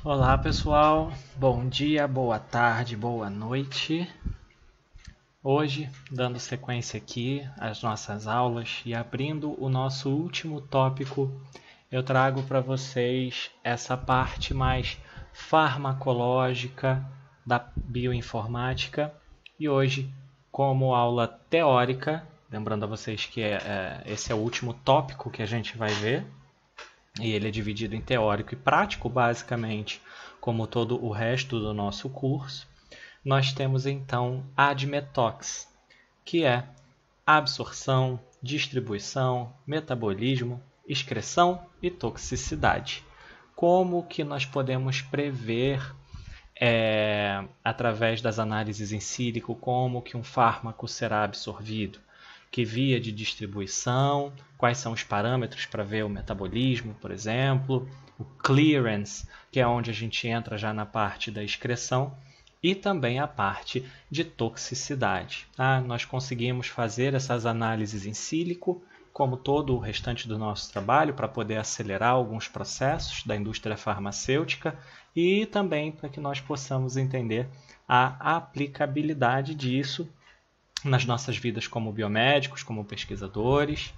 Olá pessoal, bom dia, boa tarde, boa noite. Hoje, dando sequência aqui às nossas aulas e abrindo o nosso último tópico, eu trago para vocês essa parte mais farmacológica da bioinformática e hoje, como aula teórica, lembrando a vocês que esse é o último tópico que a gente vai ver, e ele é dividido em teórico e prático, basicamente, como todo o resto do nosso curso. Nós temos então Admetox, que é absorção, distribuição, metabolismo, excreção e toxicidade. Como que nós podemos prever, através das análises em sílico, como que um fármaco será absorvido? Que via de distribuição, quais são os parâmetros para ver o metabolismo, por exemplo, o clearance, que é onde a gente entra já na parte da excreção, e também a parte de toxicidade. Tá? Nós conseguimos fazer essas análises em sílico, como todo o restante do nosso trabalho, para poder acelerar alguns processos da indústria farmacêutica e também para que nós possamos entender a aplicabilidade disso nas nossas vidas como biomédicos, como pesquisadores,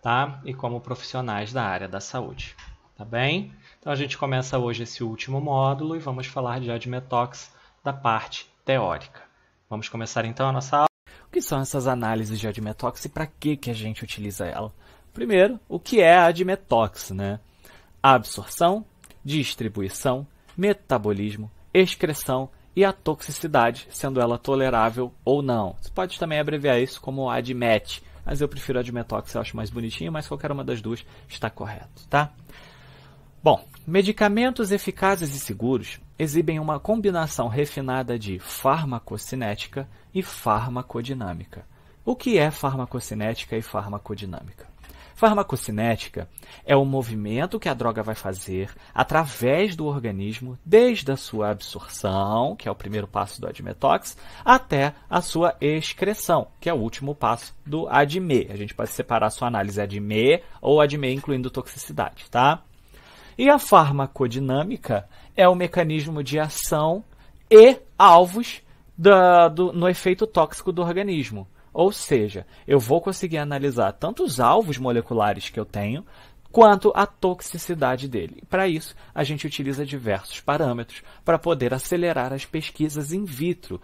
tá? E como profissionais da área da saúde. Tá bem? Então a gente começa hoje esse último módulo e vamos falar de Admetox da parte teórica. Vamos começar então a nossa aula. O que são essas análises de Admetox e para que a gente utiliza ela? Primeiro, o que é a Admetox, né? Absorção, distribuição, metabolismo, excreção e a toxicidade, sendo ela tolerável ou não. Você pode também abreviar isso como ADMET, mas eu prefiro Admetox, eu acho mais bonitinho, mas qualquer uma das duas está correto, tá? Bom, medicamentos eficazes e seguros exibem uma combinação refinada de farmacocinética e farmacodinâmica. O que é farmacocinética e farmacodinâmica? Farmacocinética é o movimento que a droga vai fazer através do organismo, desde a sua absorção, que é o primeiro passo do Admetox, até a sua excreção, que é o último passo do ADME. A gente pode separar a sua análise ADME ou ADME incluindo toxicidade, tá? E a farmacodinâmica é o mecanismo de ação e alvos no efeito tóxico do organismo. Ou seja, eu vou conseguir analisar tanto os alvos moleculares que eu tenho, quanto a toxicidade dele. Para isso, a gente utiliza diversos parâmetros para poder acelerar as pesquisas in vitro.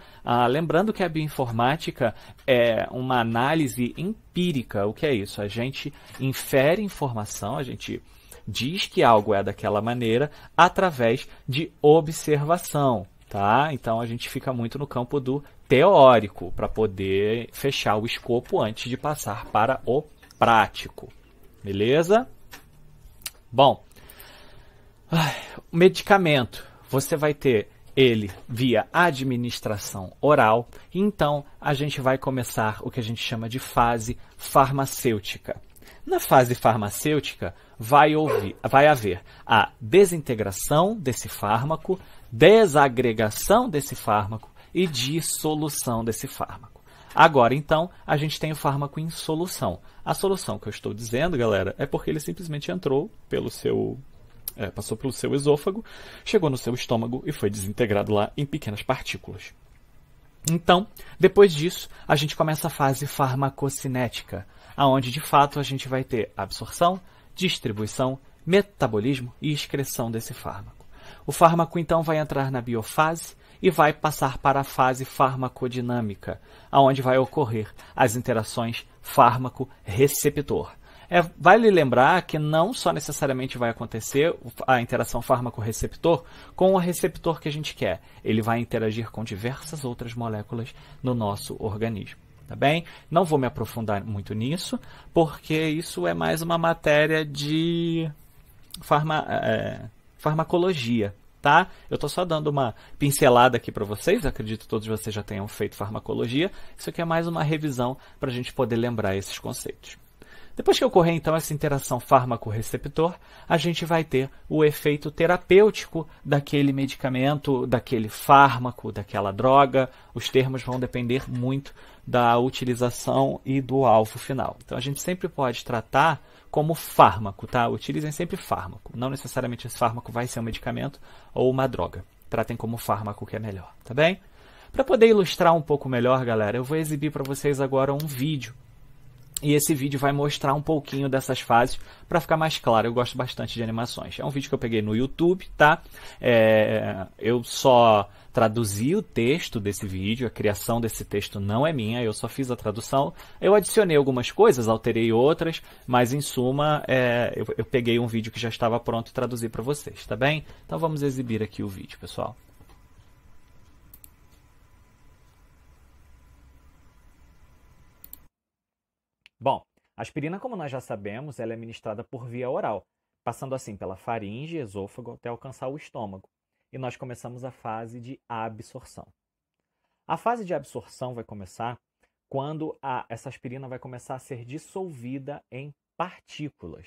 Lembrando que a bioinformática é uma análise empírica. O que é isso? A gente infere informação, a gente diz que algo é daquela maneira através de observação. Tá? Então, a gente fica muito no campo do teórico para poder fechar o escopo antes de passar para o prático. Beleza? Bom, o medicamento, você vai ter ele via administração oral, então a gente vai começar o que a gente chama de fase farmacêutica. Na fase farmacêutica, vai haver a desintegração desse fármaco, desagregação desse fármaco e dissolução desse fármaco. Agora, então, a gente tem o fármaco em solução. A solução que eu estou dizendo, galera, é porque ele simplesmente entrou passou pelo seu esôfago, chegou no seu estômago e foi desintegrado lá em pequenas partículas. Então, depois disso, a gente começa a fase farmacocinética, onde, de fato, a gente vai ter absorção, distribuição, metabolismo e excreção desse fármaco. O fármaco, então, vai entrar na biofase e vai passar para a fase farmacodinâmica, onde vai ocorrer as interações fármaco-receptor. Vale lembrar que não só necessariamente vai acontecer a interação fármaco-receptor com o receptor que a gente quer. Ele vai interagir com diversas outras moléculas no nosso organismo. Tá bem? Não vou me aprofundar muito nisso, porque isso é mais uma matéria de farmacologia. Tá? Eu estou só dando uma pincelada aqui para vocês, acredito que todos vocês já tenham feito farmacologia. Isso aqui é mais uma revisão para a gente poder lembrar esses conceitos. Depois que ocorrer, então, essa interação fármaco-receptor, a gente vai ter o efeito terapêutico daquele medicamento, daquele fármaco, daquela droga. Os termos vão depender muito da utilização e do alvo final. Então, a gente sempre pode tratar como fármaco, tá? Utilizem sempre fármaco. Não necessariamente esse fármaco vai ser um medicamento ou uma droga. Tratem como fármaco que é melhor, tá bem? Para poder ilustrar um pouco melhor, galera, eu vou exibir para vocês agora um vídeo. E esse vídeo vai mostrar um pouquinho dessas fases para ficar mais claro. Eu gosto bastante de animações. É um vídeo que eu peguei no YouTube, tá? Eu só traduzi o texto desse vídeo, a criação desse texto não é minha, eu só fiz a tradução. Eu adicionei algumas coisas, alterei outras, mas em suma eu peguei um vídeo que já estava pronto e traduzi para vocês, tá bem? Então vamos exibir aqui o vídeo, pessoal. Bom, a aspirina, como nós já sabemos, ela é ministrada por via oral, passando assim pela faringe, esôfago, até alcançar o estômago. E nós começamos a fase de absorção. A fase de absorção vai começar quando essa aspirina vai começar a ser dissolvida em partículas.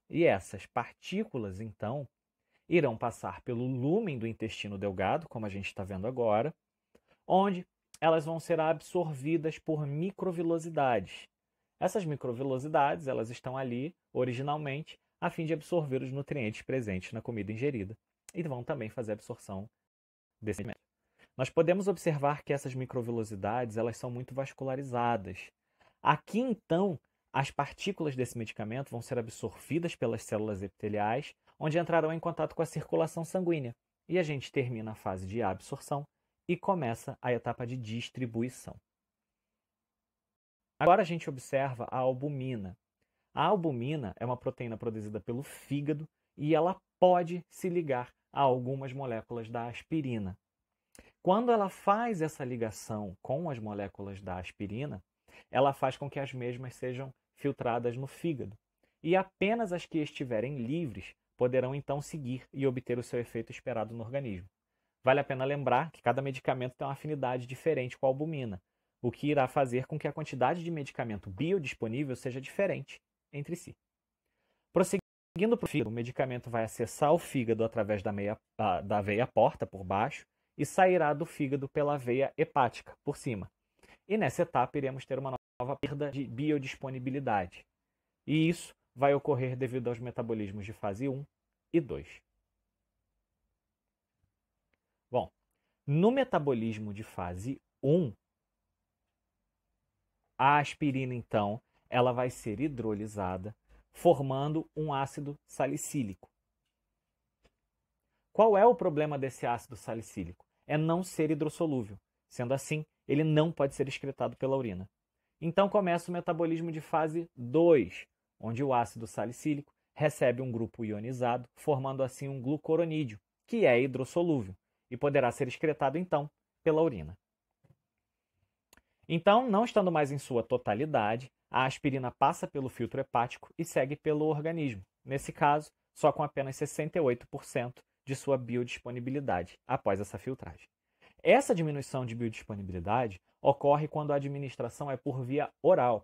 E essas partículas, então, irão passar pelo lúmen do intestino delgado, como a gente está vendo agora, onde elas vão ser absorvidas por microvilosidades. Essas microvilosidades, elas estão ali originalmente a fim de absorver os nutrientes presentes na comida ingerida e vão também fazer a absorção desse alimento. Nós podemos observar que essas microvilosidades, elas são muito vascularizadas. Aqui, então, as partículas desse medicamento vão ser absorvidas pelas células epiteliais, onde entrarão em contato com a circulação sanguínea. E a gente termina a fase de absorção e começa a etapa de distribuição. Agora a gente observa a albumina. A albumina é uma proteína produzida pelo fígado e ela pode se ligar a algumas moléculas da aspirina. Quando ela faz essa ligação com as moléculas da aspirina, ela faz com que as mesmas sejam filtradas no fígado. E apenas as que estiverem livres poderão então seguir e obter o seu efeito esperado no organismo. Vale a pena lembrar que cada medicamento tem uma afinidade diferente com a albumina, o que irá fazer com que a quantidade de medicamento biodisponível seja diferente entre si. Prosseguindo para o fígado, o medicamento vai acessar o fígado através da veia porta, por baixo, e sairá do fígado pela veia hepática, por cima. E nessa etapa iremos ter uma nova perda de biodisponibilidade. E isso vai ocorrer devido aos metabolismos de fase 1 e 2. Bom, no metabolismo de fase 1, a aspirina, então, ela vai ser hidrolisada, formando um ácido salicílico. Qual é o problema desse ácido salicílico? É não ser hidrossolúvel. Sendo assim, ele não pode ser excretado pela urina. Então começa o metabolismo de fase 2, onde o ácido salicílico recebe um grupo ionizado, formando assim um glucoronídeo, que é hidrossolúvel, e poderá ser excretado, então, pela urina. Então, não estando mais em sua totalidade, a aspirina passa pelo filtro hepático e segue pelo organismo. Nesse caso, só com apenas 68% de sua biodisponibilidade após essa filtragem. Essa diminuição de biodisponibilidade ocorre quando a administração é por via oral.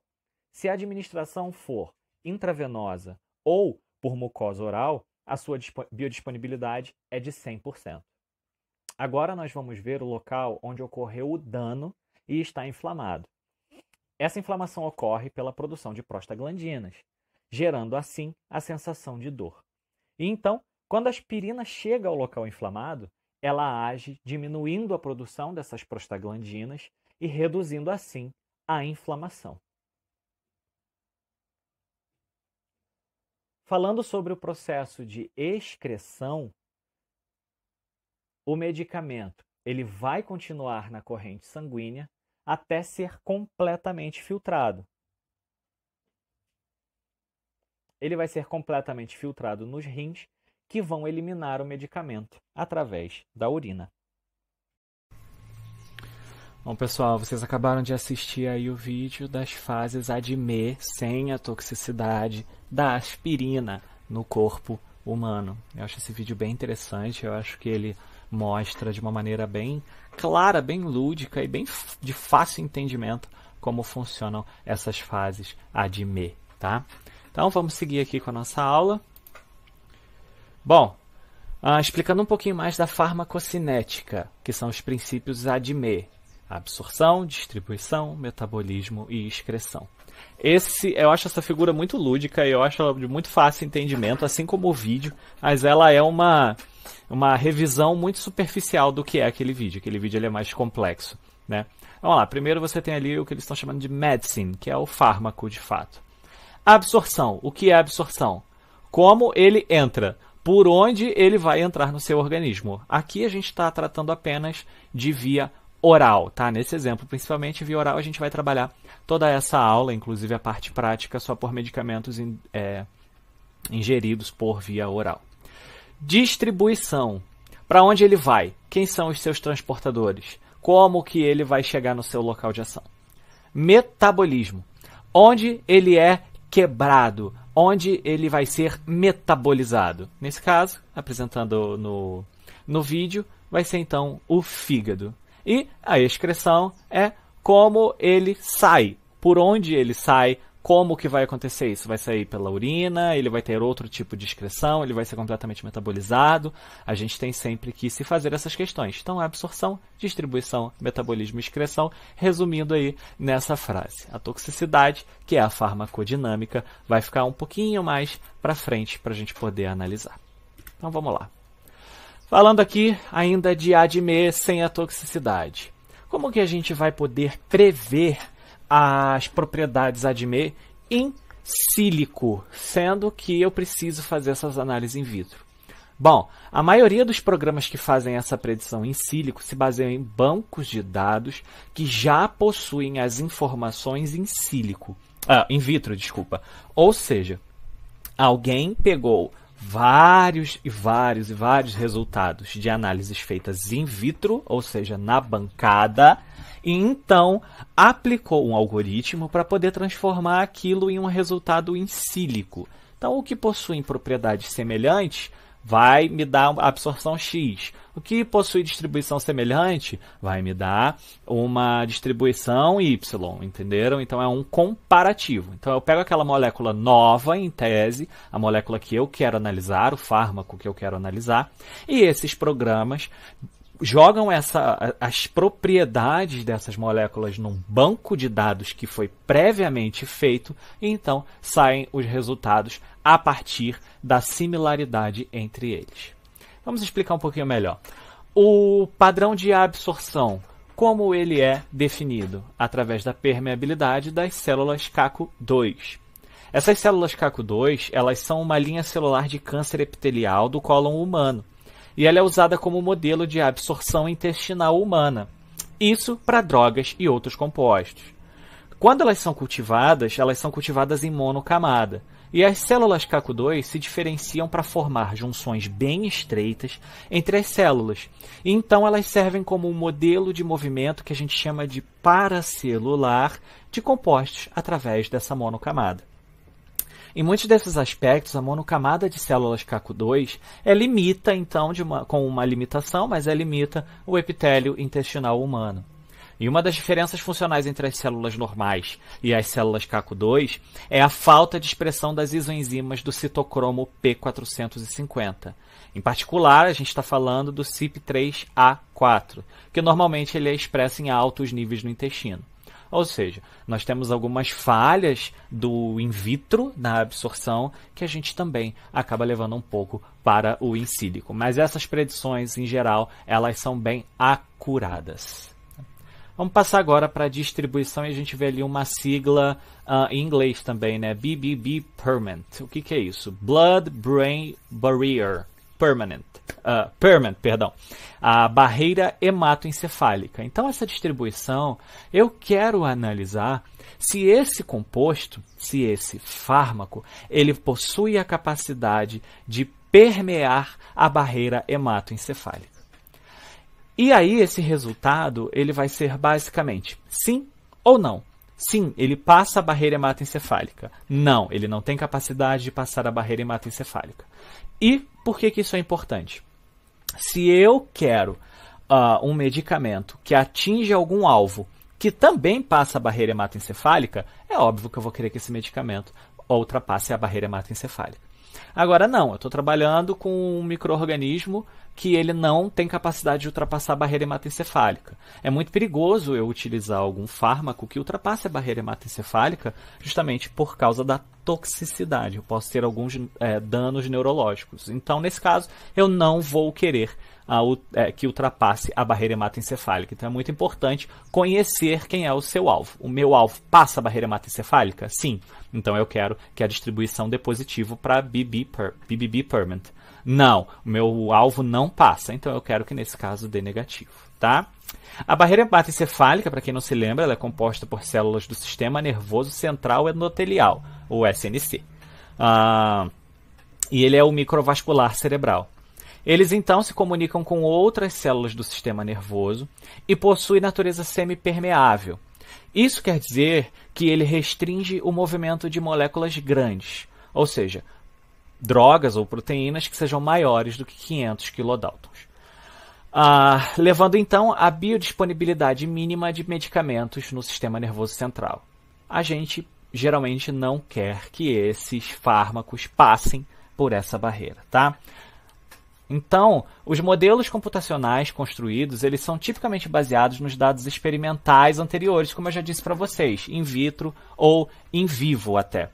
Se a administração for intravenosa ou por mucosa oral, a sua biodisponibilidade é de 100%. Agora nós vamos ver o local onde ocorreu o dano e está inflamado. Essa inflamação ocorre pela produção de prostaglandinas, gerando assim a sensação de dor. E então, quando a aspirina chega ao local inflamado, ela age diminuindo a produção dessas prostaglandinas e reduzindo assim a inflamação. Falando sobre o processo de excreção, o medicamento ele vai continuar na corrente sanguínea até ser completamente filtrado. Ele vai ser completamente filtrado nos rins, que vão eliminar o medicamento através da urina. Bom, pessoal, vocês acabaram de assistir aí o vídeo das fases ADME sem a toxicidade da aspirina no corpo humano. Eu acho esse vídeo bem interessante, eu acho que ele mostra de uma maneira bem clara, bem lúdica e bem de fácil entendimento como funcionam essas fases ADME, tá? Então vamos seguir aqui com a nossa aula. Bom, explicando um pouquinho mais da farmacocinética, que são os princípios ADME: absorção, distribuição, metabolismo e excreção. Eu acho essa figura muito lúdica e eu acho ela de muito fácil entendimento, assim como o vídeo, mas ela é uma revisão muito superficial do que é aquele vídeo. Aquele vídeo ele é mais complexo, né? Vamos lá, primeiro você tem ali o que eles estão chamando de medicine, que é o fármaco de fato. Absorção. O que é absorção? Como ele entra, por onde ele vai entrar no seu organismo. Aqui a gente está tratando apenas de via oral, tá? Nesse exemplo, principalmente via oral, a gente vai trabalhar toda essa aula, inclusive a parte prática, só por medicamentos ingeridos por via oral. Distribuição. Para onde ele vai? Quem são os seus transportadores? Como que ele vai chegar no seu local de ação? Metabolismo. Onde ele é quebrado? Onde ele vai ser metabolizado? Nesse caso, apresentando no vídeo, vai ser então o fígado. E a excreção é como ele sai, por onde ele sai, como que vai acontecer isso? Vai sair pela urina, ele vai ter outro tipo de excreção, ele vai ser completamente metabolizado. A gente tem sempre que se fazer essas questões. Então, absorção, distribuição, metabolismo e excreção, resumindo aí nessa frase. A toxicidade, que é a farmacodinâmica, vai ficar um pouquinho mais para frente para a gente poder analisar. Então, vamos lá. Falando aqui ainda de ADME sem a toxicidade. Como que a gente vai poder prever as propriedades ADME in sílico, sendo que eu preciso fazer essas análises in vitro? Bom, a maioria dos programas que fazem essa predição in sílico se baseiam em bancos de dados que já possuem as informações in vitro, desculpa. Ou seja, alguém pegou vários resultados de análises feitas in vitro, ou seja, na bancada, e então aplicou um algoritmo para poder transformar aquilo em um resultado in sílico. Então, o que possui propriedades semelhantes vai me dar uma absorção X. O que possui distribuição semelhante vai me dar uma distribuição Y, entenderam? Então é um comparativo. Então eu pego aquela molécula nova, em tese, a molécula que eu quero analisar, o fármaco que eu quero analisar, e esses programas jogam as propriedades dessas moléculas num banco de dados que foi previamente feito, e então saem os resultados a partir da similaridade entre eles. Vamos explicar um pouquinho melhor. O padrão de absorção, como ele é definido? Através da permeabilidade das células CACO2. Essas células CACO2, elas são uma linha celular de câncer epitelial do cólon humano. E ela é usada como modelo de absorção intestinal humana. Isso para drogas e outros compostos. Quando elas são cultivadas em monocamada. E as células CACO2 se diferenciam para formar junções bem estreitas entre as células. E então elas servem como um modelo de movimento que a gente chama de paracelular de compostos através dessa monocamada. Em muitos desses aspectos, a monocamada de células CACO2 limita, então, com uma limitação, mas limita o epitélio intestinal humano. E uma das diferenças funcionais entre as células normais e as células CACO2 é a falta de expressão das isoenzimas do citocromo P450. Em particular, a gente está falando do CYP3A4, que normalmente ele é expresso em altos níveis no intestino. Ou seja, nós temos algumas falhas do in vitro na absorção que a gente também acaba levando um pouco para o in sílico. Mas essas predições, em geral, elas são bem acuradas. Vamos passar agora para a distribuição e a gente vê ali uma sigla em inglês também, né? BBB Permanent. O que é isso? Blood-Brain Barrier Permanent. A barreira hematoencefálica. Então, essa distribuição, eu quero analisar se esse composto, se esse fármaco, ele possui a capacidade de permear a barreira hematoencefálica. E aí, esse resultado, ele vai ser basicamente sim ou não. Sim, ele passa a barreira hematoencefálica. Não, ele não tem capacidade de passar a barreira hematoencefálica. E por que isso é importante? Se eu quero um medicamento que atinge algum alvo que também passa a barreira hematoencefálica, é óbvio que eu vou querer que esse medicamento ultrapasse a barreira hematoencefálica. Agora não, eu estou trabalhando com um micro-organismo que ele não tem capacidade de ultrapassar a barreira hematoencefálica. É muito perigoso eu utilizar algum fármaco que ultrapasse a barreira hematoencefálica justamente por causa da toxicidade. Eu posso ter alguns danos neurológicos. Então, nesse caso, eu não vou querer que ultrapasse a barreira hematoencefálica. Então, é muito importante conhecer quem é o seu alvo. O meu alvo passa a barreira hematoencefálica? Sim. Então, eu quero que a distribuição dê positivo para BBB permanent. Não, o meu alvo não passa, então eu quero que nesse caso dê negativo, tá? A barreira hematoencefálica, para quem não se lembra, ela é composta por células do Sistema Nervoso Central Endotelial, ou SNC. E ele é o microvascular cerebral. Eles então se comunicam com outras células do sistema nervoso e possuem natureza semipermeável. Isso quer dizer que ele restringe o movimento de moléculas grandes, ou seja, drogas ou proteínas que sejam maiores do que 500 kilodaltons. Levando então à biodisponibilidade mínima de medicamentos no sistema nervoso central. A gente geralmente não quer que esses fármacos passem por essa barreira, tá? Então, os modelos computacionais construídos, eles são tipicamente baseados nos dados experimentais anteriores, como eu já disse para vocês, in vitro ou in vivo até.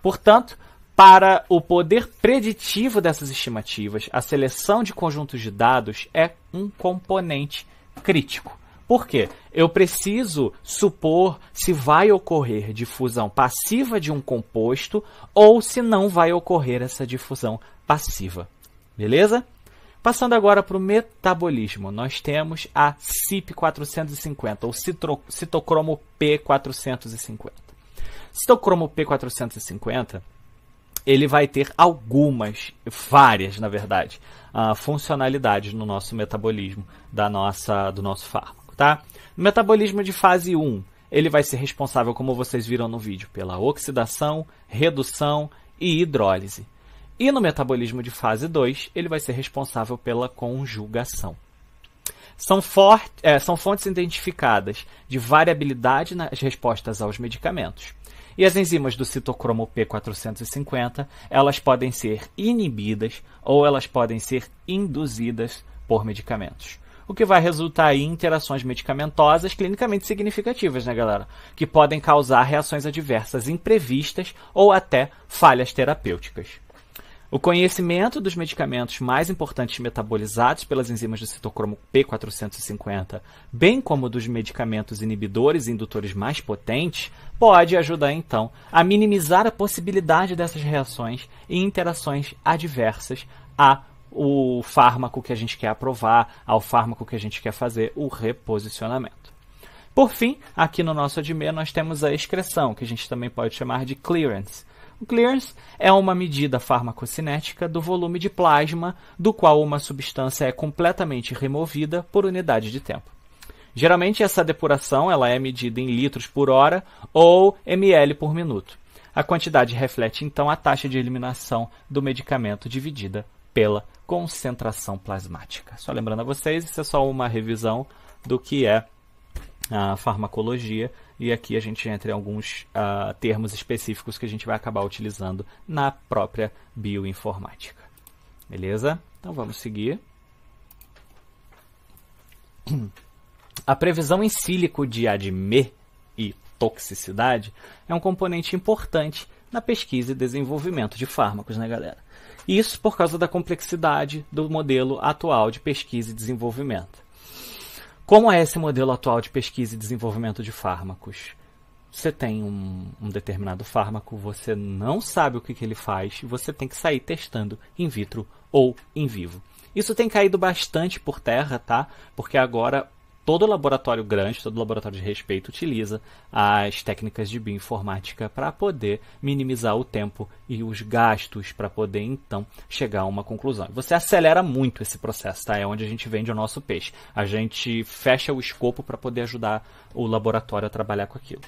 Portanto, para o poder preditivo dessas estimativas, a seleção de conjuntos de dados é um componente crítico. Por quê? Eu preciso supor se vai ocorrer difusão passiva de um composto ou se não vai ocorrer essa difusão passiva. Beleza? Passando agora para o metabolismo, nós temos a CYP450, ou citocromo P450. Citocromo P450, ele vai ter várias, na verdade, funcionalidades no nosso metabolismo do nosso fármaco. Tá? No metabolismo de fase 1, ele vai ser responsável, como vocês viram no vídeo, pela oxidação, redução e hidrólise. E no metabolismo de fase 2, ele vai ser responsável pela conjugação. São fontes identificadas de variabilidade nas respostas aos medicamentos. E as enzimas do citocromo P450, elas podem ser inibidas ou elas podem ser induzidas por medicamentos. O que vai resultar em interações medicamentosas clinicamente significativas, né, galera? Que podem causar reações adversas imprevistas ou até falhas terapêuticas. O conhecimento dos medicamentos mais importantes metabolizados pelas enzimas do citocromo P450, bem como dos medicamentos inibidores e indutores mais potentes, pode ajudar, então, a minimizar a possibilidade dessas reações e interações adversas ao fármaco que a gente quer aprovar, ao fármaco que a gente quer fazer o reposicionamento. Por fim, aqui no nosso ADME, nós temos a excreção, que a gente também pode chamar de clearance. O clearance é uma medida farmacocinética do volume de plasma do qual uma substância é completamente removida por unidade de tempo. Geralmente essa depuração ela é medida em litros por hora ou ml por minuto. A quantidade reflete então a taxa de eliminação do medicamento dividida pela concentração plasmática. Só lembrando a vocês, isso é só uma revisão do que é a farmacologia, e aqui a gente entra em alguns termos específicos que a gente vai acabar utilizando na própria bioinformática. Beleza? Então vamos seguir. A previsão em sílico de ADME e toxicidade é um componente importante na pesquisa e desenvolvimento de fármacos, né, galera? Isso por causa da complexidade do modelo atual de pesquisa e desenvolvimento. Como é esse modelo atual de pesquisa e desenvolvimento de fármacos? Você tem um determinado fármaco, você não sabe o que ele faz, e você tem que sair testando in vitro ou in vivo. Isso tem caído bastante por terra, tá? Porque agora todo laboratório grande, todo laboratório de respeito utiliza as técnicas de bioinformática para poder minimizar o tempo e os gastos para poder, então, chegar a uma conclusão. Você acelera muito esse processo, tá? É onde a gente vende o nosso peixe. A gente fecha o escopo para poder ajudar o laboratório a trabalhar com aquilo.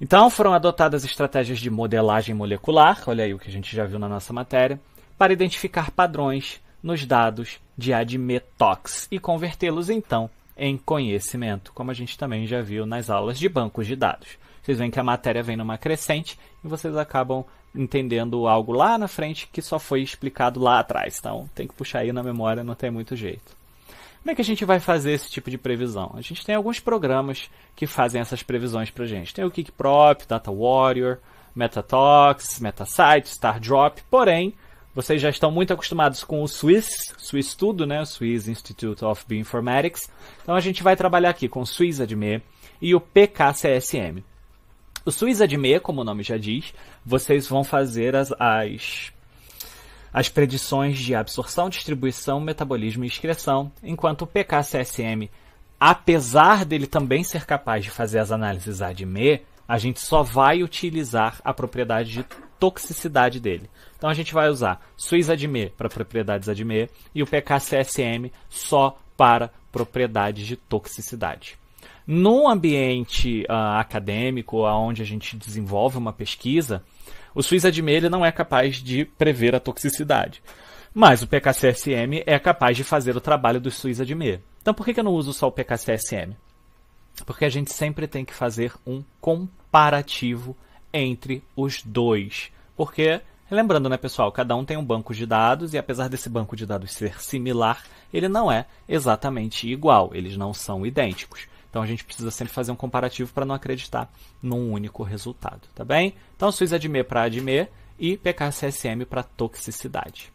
Então, foram adotadas estratégias de modelagem molecular, olha aí o que a gente já viu na nossa matéria, para identificar padrões nos dados de ADME-TOX e convertê-los, então, em conhecimento, como a gente também já viu nas aulas de bancos de dados. Vocês veem que a matéria vem numa crescente e vocês acabam entendendo algo lá na frente que só foi explicado lá atrás. Então, tem que puxar aí na memória, não tem muito jeito. Como é que a gente vai fazer esse tipo de previsão? A gente tem alguns programas que fazem essas previsões pra gente. Tem o Geekprop, Data Warrior, Metatox, Metasite, Stardrop, porém, vocês já estão muito acostumados com o Swiss Tudo, né? O Swiss Institute of Bioinformatics. Então a gente vai trabalhar aqui com o SwissAdme e o PKCSM. O SwissAdme, como o nome já diz, vocês vão fazer as predições de absorção, distribuição, metabolismo e excreção, enquanto o PKCSM, apesar dele também ser capaz de fazer as análises ADME, a gente só vai utilizar a propriedade de toxicidade dele. Então a gente vai usar SwissAdme para propriedades ADME e o PKCSM só para propriedades de toxicidade. No ambiente acadêmico, onde a gente desenvolve uma pesquisa, o SwissAdme ele não é capaz de prever a toxicidade. Mas o PKCSM é capaz de fazer o trabalho do SwissAdme. Então por que eu não uso só o PKCSM? Porque a gente sempre tem que fazer um comparativo entre os dois. Porque, lembrando, né, pessoal, cada um tem um banco de dados e apesar desse banco de dados ser similar, ele não é exatamente igual, eles não são idênticos. Então a gente precisa sempre fazer um comparativo para não acreditar num único resultado, tá bem? Então SwissAdme para ADME e PKCSM para toxicidade.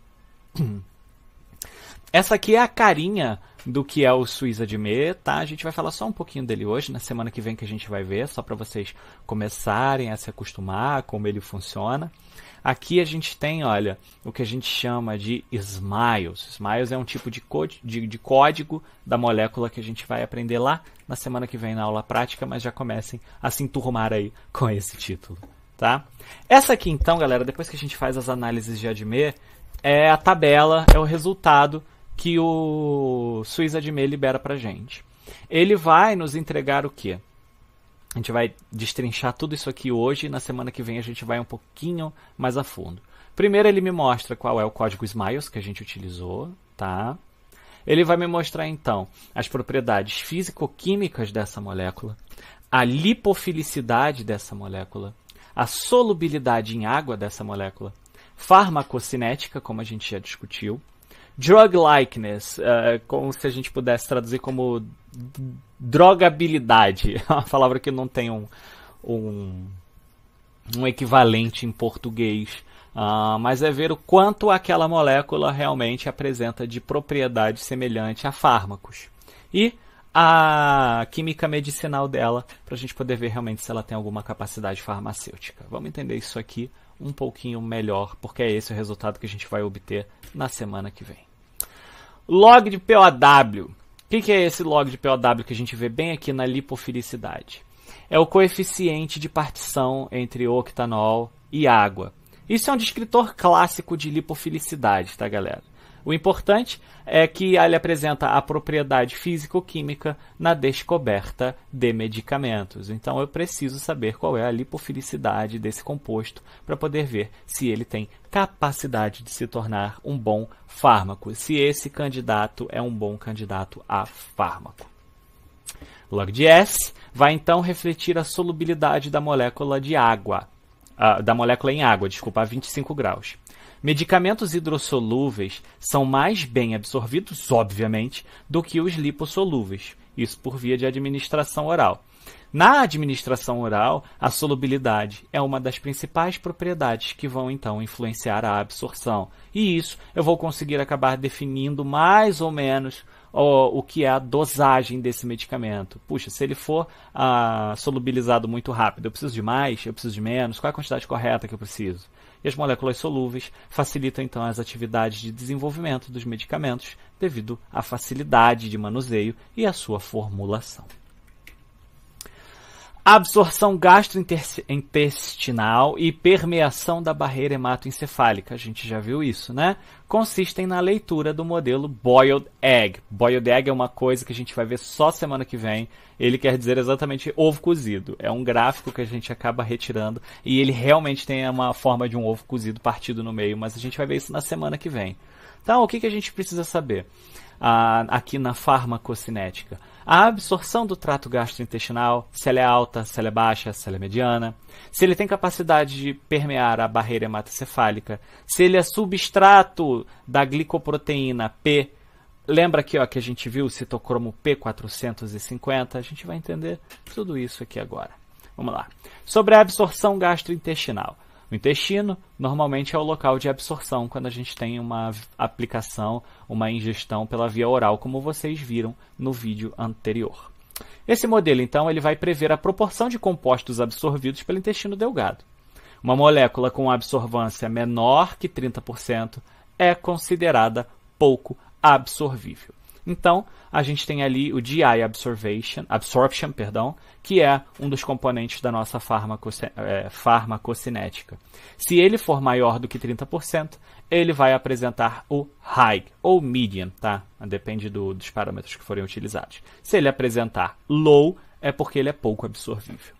Essa aqui é a carinha do que é o SwissAdme, tá? A gente vai falar só um pouquinho dele hoje, na semana que vem que a gente vai ver, só para vocês começarem a se acostumar como ele funciona. Aqui a gente tem, olha, o que a gente chama de SMILES. SMILES é um tipo de código da molécula que a gente vai aprender lá na semana que vem na aula prática, mas já comecem a se enturmar aí com esse título, tá? Essa aqui então, galera, depois que a gente faz as análises de ADME, é a tabela, é o resultado que o SwissAdme libera pra gente. Ele vai nos entregar o quê? A gente vai destrinchar tudo isso aqui hoje e na semana que vem a gente vai um pouquinho mais a fundo. Primeiro ele me mostra qual é o código SMILES que a gente utilizou, tá? Ele vai me mostrar então as propriedades físico-químicas dessa molécula, a lipofilicidade dessa molécula, a solubilidade em água dessa molécula, farmacocinética, como a gente já discutiu, drug likeness, como se a gente pudesse traduzir como drogabilidade, é uma palavra que não tem um equivalente em português, mas é ver o quanto aquela molécula realmente apresenta de propriedade semelhante a fármacos. E a química medicinal dela, para a gente poder ver realmente se ela tem alguma capacidade farmacêutica. Vamos entender isso aqui um pouquinho melhor, porque é esse o resultado que a gente vai obter na semana que vem. Log de POW. O que é esse log de POW que a gente vê bem aqui na lipofilicidade? É o coeficiente de partição entre octanol e água. Isso é um descritor clássico de lipofilicidade, tá, galera? O importante é que ele apresenta a propriedade físico-química na descoberta de medicamentos. Então eu preciso saber qual é a lipofilicidade desse composto para poder ver se ele tem capacidade de se tornar um bom fármaco, se esse candidato é um bom candidato a fármaco. Log de S vai então refletir a solubilidade da molécula de água, da molécula em água, desculpa, a 25 graus. Medicamentos hidrossolúveis são mais bem absorvidos, obviamente, do que os lipossolúveis, isso por via de administração oral. Na administração oral, a solubilidade é uma das principais propriedades que vão, então, influenciar a absorção. E isso eu vou conseguir acabar definindo mais ou menos o que é a dosagem desse medicamento. Puxa, se ele for solubilizado muito rápido, eu preciso de mais, eu preciso de menos, qual é a quantidade correta que eu preciso? E as moléculas solúveis facilitam, então, as atividades de desenvolvimento dos medicamentos devido à facilidade de manuseio e à sua formulação. Absorção gastrointestinal e permeação da barreira hematoencefálica, a gente já viu isso, né? Consistem na leitura do modelo Boiled Egg. Boiled Egg é uma coisa que a gente vai ver só semana que vem. Ele quer dizer exatamente ovo cozido. É um gráfico que a gente acaba retirando e ele realmente tem uma forma de um ovo cozido partido no meio, mas a gente vai ver isso na semana que vem. Então, o que a gente precisa saber? aqui na farmacocinética? A absorção do trato gastrointestinal, se ela é alta, se ela é baixa, se ela é mediana, se ele tem capacidade de permear a barreira hematocefálica, se ele é substrato da glicoproteína P. Lembra aqui ó, que a gente viu o citocromo P450? A gente vai entender tudo isso aqui agora. Vamos lá. Sobre a absorção gastrointestinal. O intestino normalmente é o local de absorção quando a gente tem uma aplicação, uma ingestão pela via oral, como vocês viram no vídeo anterior. Esse modelo, então, ele vai prever a proporção de compostos absorvidos pelo intestino delgado. Uma molécula com absorvância menor que 30% é considerada pouco absorvível. Então, a gente tem ali o GI absorption, que é um dos componentes da nossa farmacocinética. Se ele for maior do que 30%, ele vai apresentar o high ou medium, tá? Depende dos parâmetros que forem utilizados. Se ele apresentar low, é porque ele é pouco absorvível.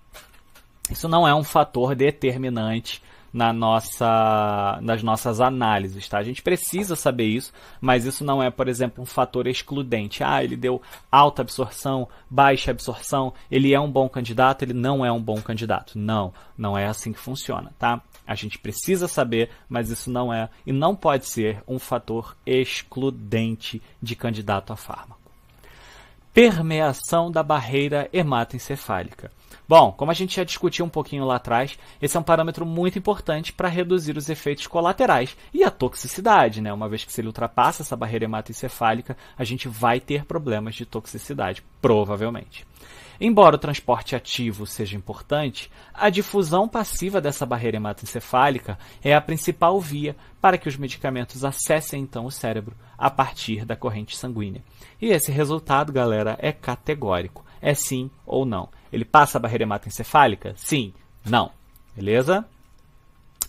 Isso não é um fator determinante nas nossas análises, tá? A gente precisa saber isso, mas isso não é, por exemplo, um fator excludente. Ele deu alta absorção, baixa absorção, ele é um bom candidato, ele não é um bom candidato. Não é assim que funciona, tá? A gente precisa saber, mas isso não é e não pode ser um fator excludente de candidato a fármaco. Permeação da barreira hematoencefálica. Bom, como a gente já discutiu um pouquinho lá atrás, esse é um parâmetro muito importante para reduzir os efeitos colaterais e a toxicidade, né? Uma vez que se ele ultrapassa essa barreira hematoencefálica, a gente vai ter problemas de toxicidade, provavelmente. Embora o transporte ativo seja importante, a difusão passiva dessa barreira hematoencefálica é a principal via para que os medicamentos acessem então o cérebro a partir da corrente sanguínea. E esse resultado, galera, é categórico. É sim ou não. Ele passa a barreira hematoencefálica? Sim, não. Beleza?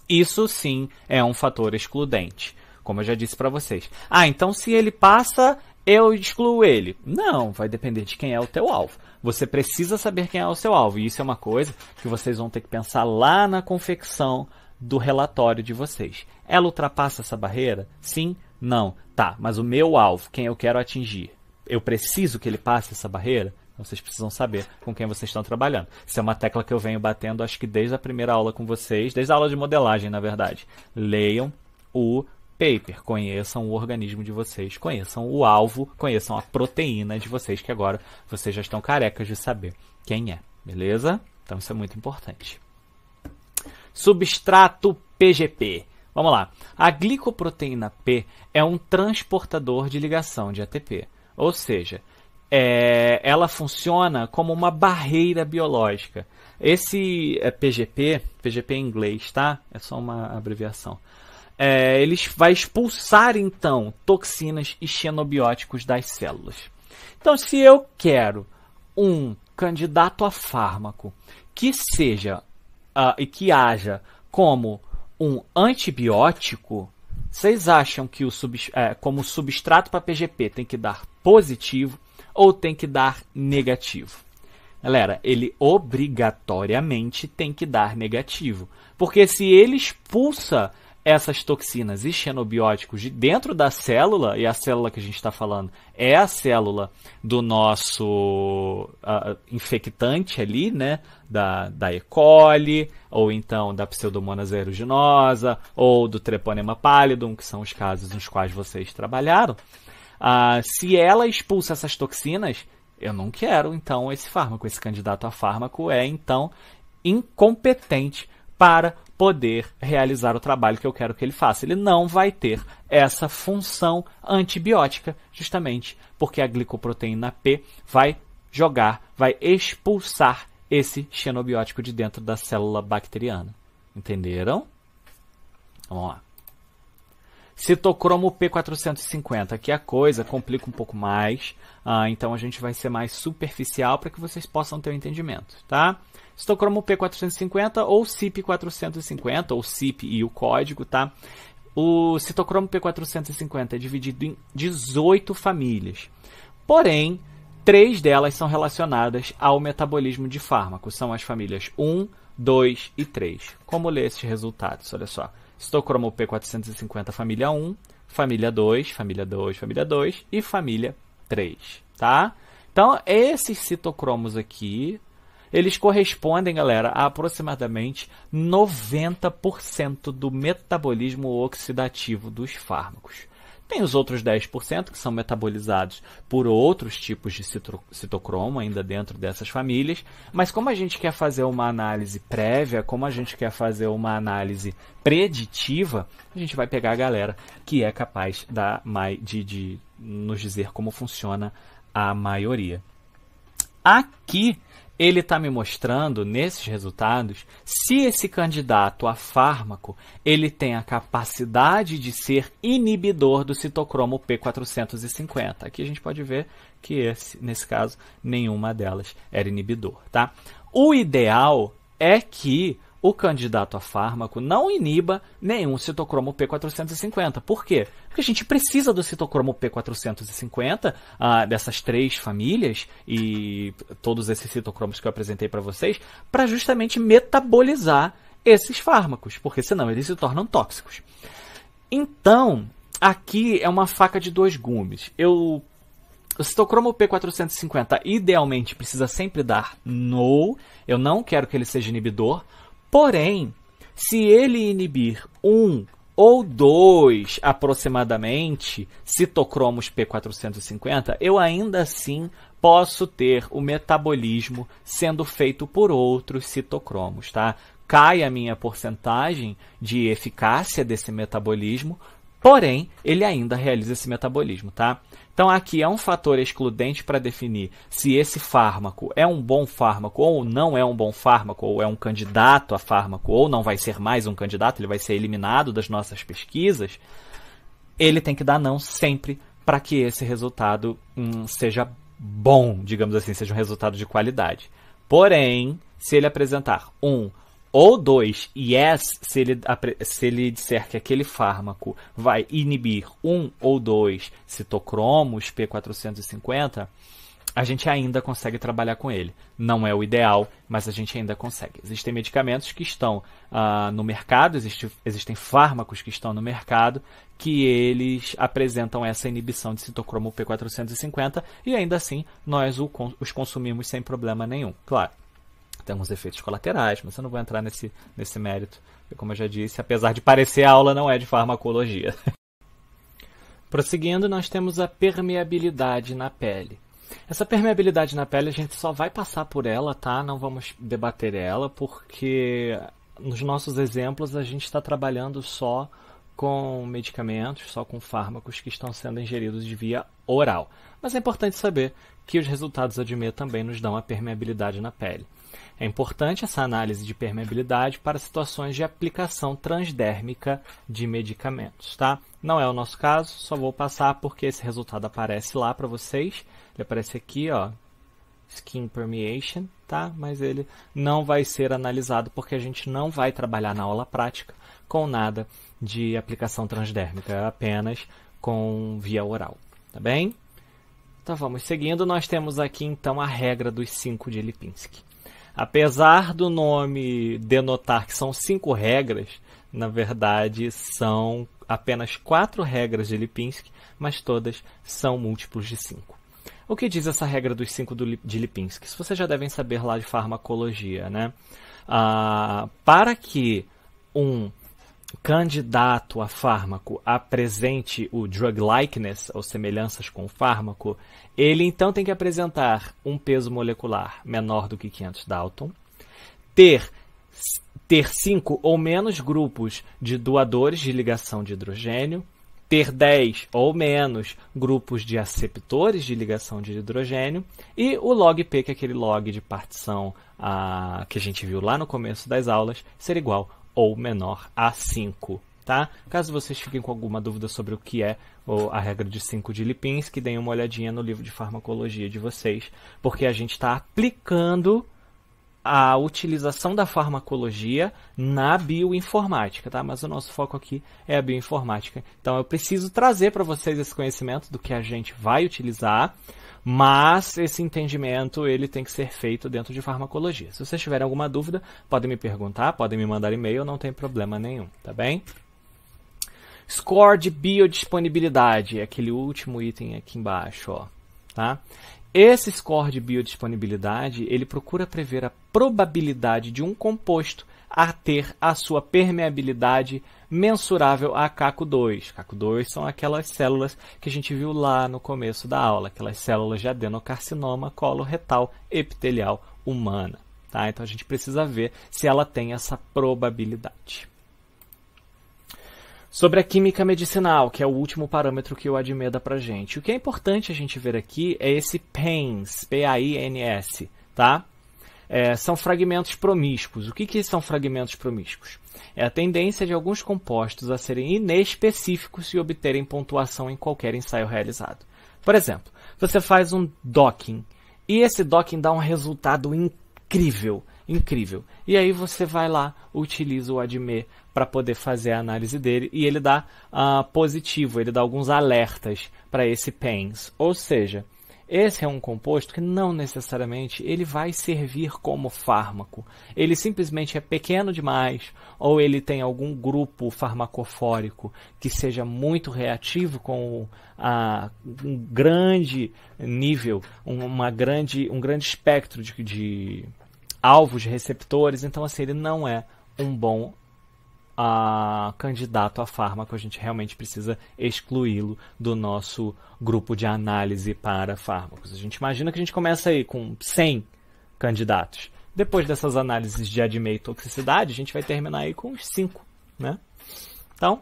Isso sim é um fator excludente, como eu já disse para vocês. Então se ele passa, eu excluo ele. Não, vai depender de quem é o teu alvo. Você precisa saber quem é o seu alvo. E isso é uma coisa que vocês vão ter que pensar lá na confecção do relatório de vocês. Ela ultrapassa essa barreira? Sim? Não. Tá, mas o meu alvo, quem eu quero atingir, eu preciso que ele passe essa barreira? Vocês precisam saber com quem vocês estão trabalhando. Isso é uma tecla que eu venho batendo, acho que desde a primeira aula com vocês, desde a aula de modelagem, na verdade. Leiam o paper, conheçam o organismo de vocês, conheçam o alvo, conheçam a proteína de vocês, que agora vocês já estão carecas de saber quem é, beleza? Então isso é muito importante. Substrato PGP. Vamos lá. A glicoproteína P é um transportador de ligação de ATP, ou seja, ela funciona como uma barreira biológica. Esse PGP em inglês, tá? É só uma abreviação. Ele vai expulsar, então, toxinas e xenobióticos das células. Então, se eu quero um candidato a fármaco que seja e que haja como um antibiótico, vocês acham que como substrato para PGP tem que dar positivo ou tem que dar negativo? Galera, ele obrigatoriamente tem que dar negativo. Porque se ele expulsa essas toxinas e xenobióticos de dentro da célula, e a célula que a gente está falando é a célula do nosso infectante ali, né? Da E. coli, ou então da Pseudomonas aeruginosa, ou do Treponema pallidum, que são os casos nos quais vocês trabalharam. Se ela expulsa essas toxinas, eu não quero, então, esse fármaco. Esse candidato a fármaco é, então, incompetente para poder realizar o trabalho que eu quero que ele faça. Ele não vai ter essa função antibiótica, justamente porque a glicoproteína P vai expulsar esse xenobiótico de dentro da célula bacteriana. Entenderam? Vamos lá. Citocromo P450, aqui a coisa complica um pouco mais, então a gente vai ser mais superficial para que vocês possam ter um entendimento, tá? Citocromo P450 ou CYP450, ou CYP e o código, tá? O citocromo P450 é dividido em 18 famílias, porém, 3 delas são relacionadas ao metabolismo de fármacos, são as famílias 1, 2 e 3. Como ler esses resultados? Olha só. Citocromo P450 família 1, família 2, família 2, família 2 e família 3, tá? Então, esses citocromos aqui, eles correspondem, galera, a aproximadamente 90% do metabolismo oxidativo dos fármacos. Tem os outros 10% que são metabolizados por outros tipos de citocromo ainda dentro dessas famílias, mas como a gente quer fazer uma análise prévia, como a gente quer fazer uma análise preditiva, a gente vai pegar a galera que é capaz de nos dizer como funciona a maioria. Aqui ele está me mostrando, nesses resultados, se esse candidato a fármaco ele tem a capacidade de ser inibidor do citocromo P450. Aqui a gente pode ver que, nesse caso, nenhuma delas era inibidor. Tá? O ideal é que o candidato a fármaco não iniba nenhum citocromo P450. Por quê? Porque a gente precisa do citocromo P450, dessas 3 famílias, e todos esses citocromos que eu apresentei para vocês, para justamente metabolizar esses fármacos, porque senão eles se tornam tóxicos. Então, aqui é uma faca de 2 gumes. O citocromo P450 idealmente precisa sempre dar no, eu não quero que ele seja inibidor. Porém, se ele inibir 1 ou 2 aproximadamente citocromos P450, eu ainda assim posso ter o metabolismo sendo feito por outros citocromos, tá? Cai a minha porcentagem de eficácia desse metabolismo, porém, ele ainda realiza esse metabolismo, tá? Então, aqui é um fator excludente para definir se esse fármaco é um bom fármaco ou não é um bom fármaco, ou é um candidato a fármaco, ou não vai ser mais um candidato, ele vai ser eliminado das nossas pesquisas. Ele tem que dar não sempre para que esse resultado seja bom, digamos assim, seja um resultado de qualidade. Porém, se ele apresentar 1 ou 2 yes, se ele disser que aquele fármaco vai inibir 1 ou 2 citocromos P450, a gente ainda consegue trabalhar com ele. Não é o ideal, mas a gente ainda consegue. Existem medicamentos que estão no mercado, existem fármacos que estão no mercado que eles apresentam essa inibição de citocromo P450 e ainda assim nós os consumimos sem problema nenhum. Claro, tem alguns efeitos colaterais, mas eu não vou entrar nesse mérito, porque, como eu já disse, apesar de parecer aula, não é de farmacologia. Prosseguindo, nós temos a permeabilidade na pele. Essa permeabilidade na pele, a gente só vai passar por ela, tá? Não vamos debater ela, porque nos nossos exemplos a gente está trabalhando só com medicamentos, só com fármacos que estão sendo ingeridos de via oral. Mas é importante saber que os resultados ADME também nos dão a permeabilidade na pele. É importante essa análise de permeabilidade para situações de aplicação transdérmica de medicamentos, tá? Não é o nosso caso, só vou passar porque esse resultado aparece lá para vocês. Ele aparece aqui, ó, Skin Permeation, tá? Mas ele não vai ser analisado porque a gente não vai trabalhar na aula prática com nada de aplicação transdérmica, apenas com via oral, tá bem? Então vamos seguindo, nós temos aqui então a regra dos 5 de Lipinski. Apesar do nome denotar que são 5 regras, na verdade são apenas 4 regras de Lipinski, mas todas são múltiplos de 5. O que diz essa regra dos 5 de Lipinski? Isso vocês já devem saber lá de farmacologia, né? Para que um candidato a fármaco apresente o drug likeness, ou semelhanças com o fármaco, ele então tem que apresentar um peso molecular menor do que 500 Dalton, ter 5 ou menos grupos de doadores de ligação de hidrogênio, ter 10 ou menos grupos de aceptores de ligação de hidrogênio e o log P, que é aquele log de partição que a gente viu lá no começo das aulas, ser igual ou menor a 5. Tá? Caso vocês fiquem com alguma dúvida sobre o que é a regra de 5 de Lipinski, deem uma olhadinha no livro de farmacologia de vocês, porque a gente está aplicando a utilização da farmacologia na bioinformática, tá? Mas o nosso foco aqui é a bioinformática. Então eu preciso trazer para vocês esse conhecimento do que a gente vai utilizar, mas esse entendimento ele tem que ser feito dentro de farmacologia. Se vocês tiverem alguma dúvida, podem me perguntar, podem me mandar e-mail, não tem problema nenhum, tá bem? Score de biodisponibilidade, aquele último item aqui embaixo, ó, tá? Esse score de biodisponibilidade, ele procura prever a probabilidade de um composto a ter a sua permeabilidade mensurável a CACO2. CACO2 são aquelas células que a gente viu lá no começo da aula, aquelas células de adenocarcinoma coloretal epitelial humana. Tá? Então a gente precisa ver se ela tem essa probabilidade. Sobre a química medicinal, que é o último parâmetro que o ADME dá para a gente. O que é importante a gente ver aqui é esse PAINS, P-A-I-N-S, tá? São fragmentos promíscuos. O que são fragmentos promíscuos? É a tendência de alguns compostos a serem inespecíficos e obterem pontuação em qualquer ensaio realizado. Por exemplo, você faz um docking, e esse docking dá um resultado incrível. E aí você vai lá, utiliza o ADME para poder fazer a análise dele e ele dá positivo, ele dá alguns alertas para esse PAINS. Ou seja, esse é um composto que não necessariamente ele vai servir como fármaco. Ele simplesmente é pequeno demais ou ele tem algum grupo farmacofórico que seja muito reativo com um grande nível, um grande espectro de alvos receptores, então assim, ele não é um bom candidato a fármaco, a gente realmente precisa excluí-lo do nosso grupo de análise para fármacos. A gente imagina que a gente começa aí com 100 candidatos. Depois dessas análises de ADME e toxicidade, a gente vai terminar aí com uns 5, né? Então,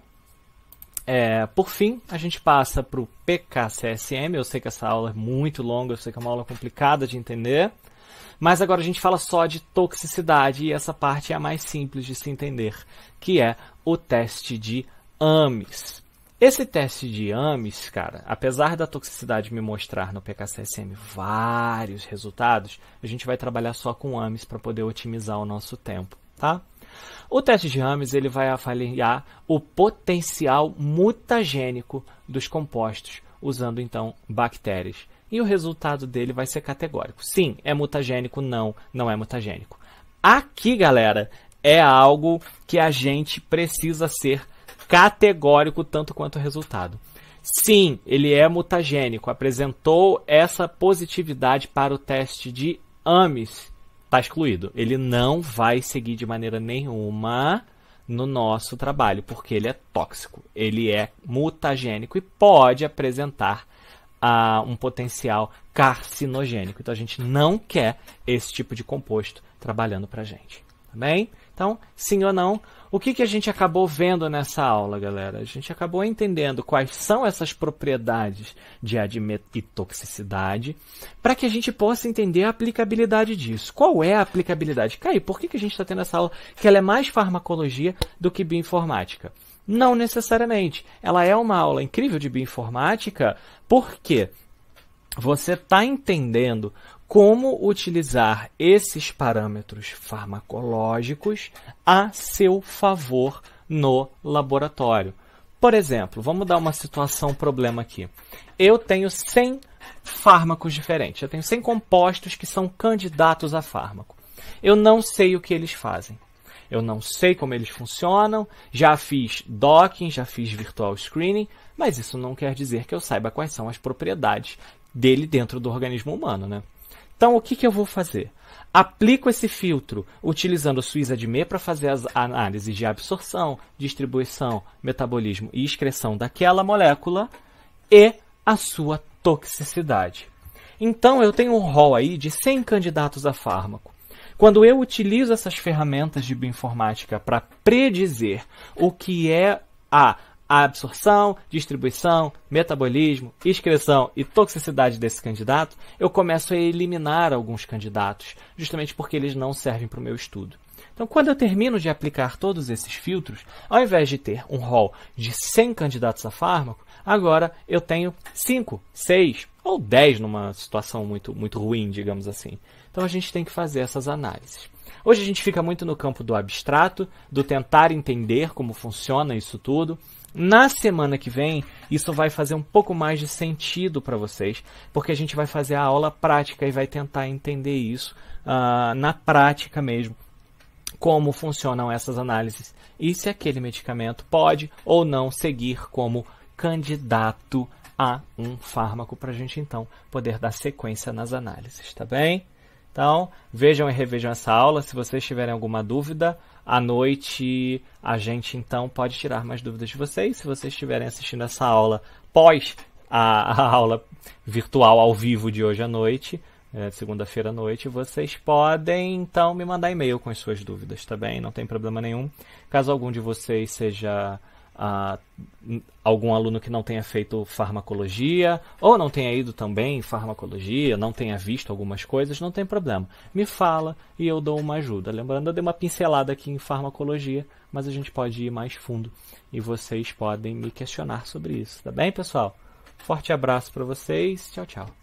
por fim, a gente passa para o PKCSM. Eu sei que essa aula é muito longa, eu sei que é uma aula complicada de entender, mas agora a gente fala só de toxicidade e essa parte é a mais simples de se entender, que é o teste de AMES. Esse teste de AMES, cara, apesar da toxicidade me mostrar no PKCSM vários resultados, a gente vai trabalhar só com AMES para poder otimizar o nosso tempo, tá? O teste de AMES ele vai avaliar o potencial mutagênico dos compostos, usando então bactérias. E o resultado dele vai ser categórico. Sim, é mutagênico, não é mutagênico. Aqui, galera, é algo que a gente precisa ser categórico tanto quanto o resultado. Sim, ele é mutagênico, apresentou essa positividade para o teste de AMES, está excluído. Ele não vai seguir de maneira nenhuma no nosso trabalho, porque ele é tóxico, ele é mutagênico e pode apresentar um potencial carcinogênico. Então a gente não quer esse tipo de composto trabalhando para a gente. Tá bem? Então, sim ou não? O que a gente acabou vendo nessa aula, galera? A gente acabou entendendo quais são essas propriedades de ADME e toxicidade para que a gente possa entender a aplicabilidade disso. Qual é a aplicabilidade? Caí, por que a gente está tendo essa aula que ela é mais farmacologia do que bioinformática? Não necessariamente. Ela é uma aula incrível de bioinformática porque você está entendendo como utilizar esses parâmetros farmacológicos a seu favor no laboratório. Por exemplo, vamos dar uma situação, um problema aqui. Eu tenho 100 fármacos diferentes. Eu tenho 100 compostos que são candidatos a fármaco. Eu não sei o que eles fazem. Eu não sei como eles funcionam, já fiz docking, já fiz virtual screening, mas isso não quer dizer que eu saiba quais são as propriedades dele dentro do organismo humano, né? Então, o que eu vou fazer? Aplico esse filtro utilizando o SWIS-ADME para fazer as análises de absorção, distribuição, metabolismo e excreção daquela molécula e a sua toxicidade. Então, eu tenho um rol aí de 100 candidatos a fármaco. Quando eu utilizo essas ferramentas de bioinformática para predizer o que é a absorção, distribuição, metabolismo, excreção e toxicidade desse candidato, eu começo a eliminar alguns candidatos, justamente porque eles não servem para o meu estudo. Então, quando eu termino de aplicar todos esses filtros, ao invés de ter um rol de 100 candidatos a fármaco, agora eu tenho 5, 6 ou 10 numa situação muito ruim, digamos assim. Então, a gente tem que fazer essas análises. Hoje a gente fica muito no campo do abstrato, do tentar entender como funciona isso tudo. Na semana que vem, isso vai fazer um pouco mais de sentido para vocês, porque a gente vai fazer a aula prática e vai tentar entender isso na prática mesmo, como funcionam essas análises e se aquele medicamento pode ou não seguir como candidato a um fármaco para a gente, então, poder dar sequência nas análises, tá bem? Então, vejam e revejam essa aula. Se vocês tiverem alguma dúvida, à noite a gente, então, pode tirar mais dúvidas de vocês. Se vocês estiverem assistindo essa aula pós a aula virtual ao vivo de hoje à noite, segunda-feira à noite, vocês podem, então, me mandar e-mail com as suas dúvidas, tá bem? Não tem problema nenhum. Caso algum de vocês seja algum aluno que não tenha feito farmacologia, ou não tenha ido também em farmacologia, não tenha visto algumas coisas, não tem problema. Me fala e eu dou uma ajuda. Lembrando, eu dei uma pincelada aqui em farmacologia, mas a gente pode ir mais fundo e vocês podem me questionar sobre isso, tá bem, pessoal? Forte abraço para vocês. Tchau, tchau.